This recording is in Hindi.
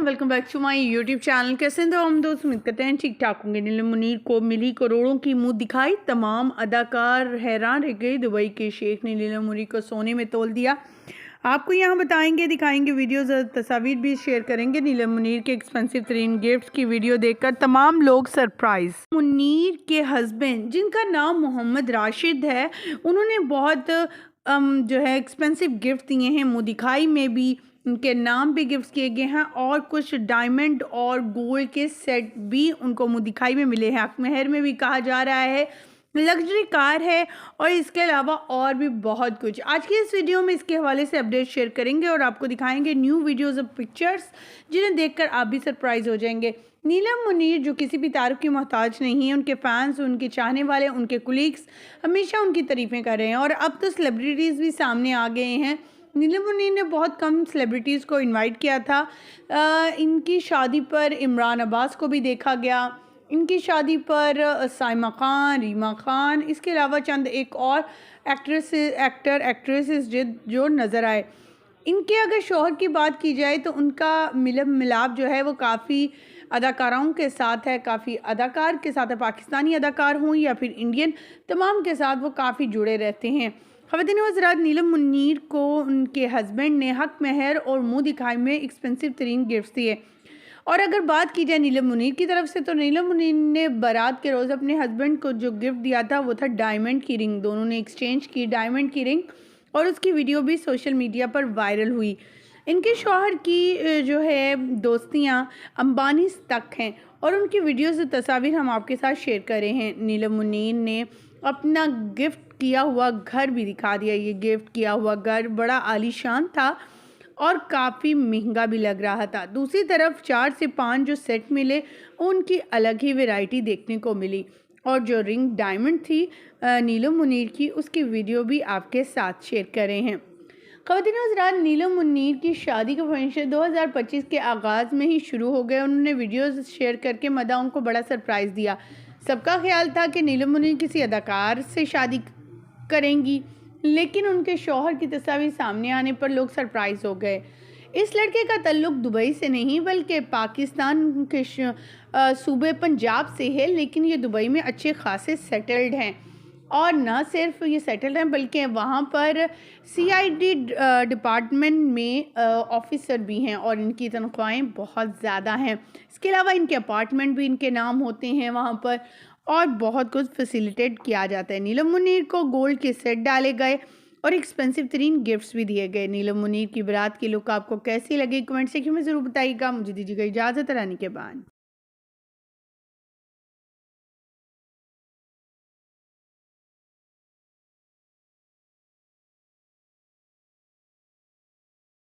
Welcome back to my YouTube channel. कैसे हैं तो हम दोस्त, उम्मीद करते हैं ठीक ठाक होंगे। नीलम मुनीर को मिली करोड़ों की मुंह दिखाई, तमाम अदाकार हैरान रह गए। दुबई के शेख ने नीलम मुनीर को सोने में तोल दिया। आपको यहाँ बताएंगे, दिखाएंगे वीडियोस और तस्वीर भी शेयर करेंगे। नीलम मुनीर के एक्सपेंसिव तरीन गिफ्ट की वीडियो देखकर तमाम लोग सरप्राइज। मुनीर के हस्बैंड, जिनका नाम मोहम्मद राशिद है, उन्होंने बहुत जो है एक्सपेंसिव गिफ्ट दिए हैं। मुंह दिखाई में भी उनके नाम पे गिफ्ट किए गए हैं और कुछ डायमंड और गोल्ड के सेट भी उनको मुंह दिखाई में मिले हैं। हक महर में भी कहा जा रहा है, लग्जरी कार है और इसके अलावा और भी बहुत कुछ। आज की इस वीडियो में इसके हवाले से अपडेट शेयर करेंगे और आपको दिखाएंगे न्यू वीडियोस और पिक्चर्स, जिन्हें देखकर आप भी सरप्राइज हो जाएंगे। नीलम मुनीर जो किसी भी तारीफ की मोहताज नहीं है, उनके फैंस, उनके चाहने वाले, उनके कुलीग्स हमेशा उनकी तारीफ़ें कर रहे हैं और अब तो सेलिब्रिटीज़ भी सामने आ गए हैं। नीलम मुनीर ने बहुत कम सेलिब्रिटीज़ को इनवाइट किया था। इनकी शादी पर इमरान अब्बास को भी देखा गया, इनकी शादी पर साइमा खान, रीमा खान, इसके अलावा चंद एक और एक्ट्रेसेस जो नज़र आए। इनके अगर शौहर की बात की जाए तो उनका मिलाप जो है वो काफ़ी अदाकाराओं के साथ है, काफ़ी अदाकार के साथ है। पाकिस्तानी अदाकार हों या फिर इंडियन, तमाम के साथ वो काफ़ी जुड़े रहते हैं। ख़वातीन व हज़रात, नीलम मुनीर को उनके हस्बैंड ने हक महर और मुंह दिखाई में एक्सपेंसिव तरीन गिफ्ट दिए। और अगर बात की जाए नीलम मुनीर की तरफ से, तो नीलम मुनीर ने बारात के रोज़ अपने हस्बैंड को जो गिफ्ट दिया था वो था डायमंड की रिंग। दोनों ने एक्सचेंज की डायमंड की रिंग और उसकी वीडियो भी सोशल मीडिया पर वायरल हुई। इनके शौहर की जो है दोस्तियाँ अंबानी तक हैं और उनकी वीडियोज़ और तस्वीर हम आपके साथ शेयर कर रहे हैं। नीलम मुनीर ने अपना गिफ्ट किया हुआ घर भी दिखा दिया। ये गिफ्ट किया हुआ घर बड़ा आलीशान था और काफ़ी महंगा भी लग रहा था। दूसरी तरफ 4 से 5 जो सेट मिले, उनकी अलग ही वैरायटी देखने को मिली और जो रिंग डायमंड थी नीलम मुनीर की, उसकी वीडियो भी आपके साथ शेयर कर रहे हैं। ख़वातीन व हज़रात, नीलम मुनीर की शादी का फंक्शन 2025 के आगाज़ में ही शुरू हो गए। उन्होंने वीडियोज़ शेयर करके मदाओं को बड़ा सरप्राइज़ दिया। सबका ख्याल था कि नीलम मुनीर किसी अदाकार से शादी करेंगी, लेकिन उनके शौहर की तस्वीर सामने आने पर लोग सरप्राइज हो गए। इस लड़के का ताल्लुक दुबई से नहीं बल्कि पाकिस्तान के सूबे पंजाब से है, लेकिन ये दुबई में अच्छे खासे सेटल्ड हैं और न सिर्फ ये सेटल्ड हैं बल्कि वहाँ पर CID डिपार्टमेंट में ऑफिसर भी हैं और इनकी तनख्वाहें बहुत ज़्यादा हैं। इसके अलावा इनके अपार्टमेंट भी इनके नाम होते हैं वहाँ पर और बहुत कुछ फैसिलिटेट किया जाता है। नीलम मुनीर को गोल्ड के सेट डाले गए और एक्सपेंसिव तरीन गिफ्ट्स भी दिए गए। नीलम मुनीर की बारात की लुक आपको कैसी लगी, कमेंट सेक्शन में ज़रूर बताइएगा। मुझे दीजिएगा इजाज़त, रानी के बाद।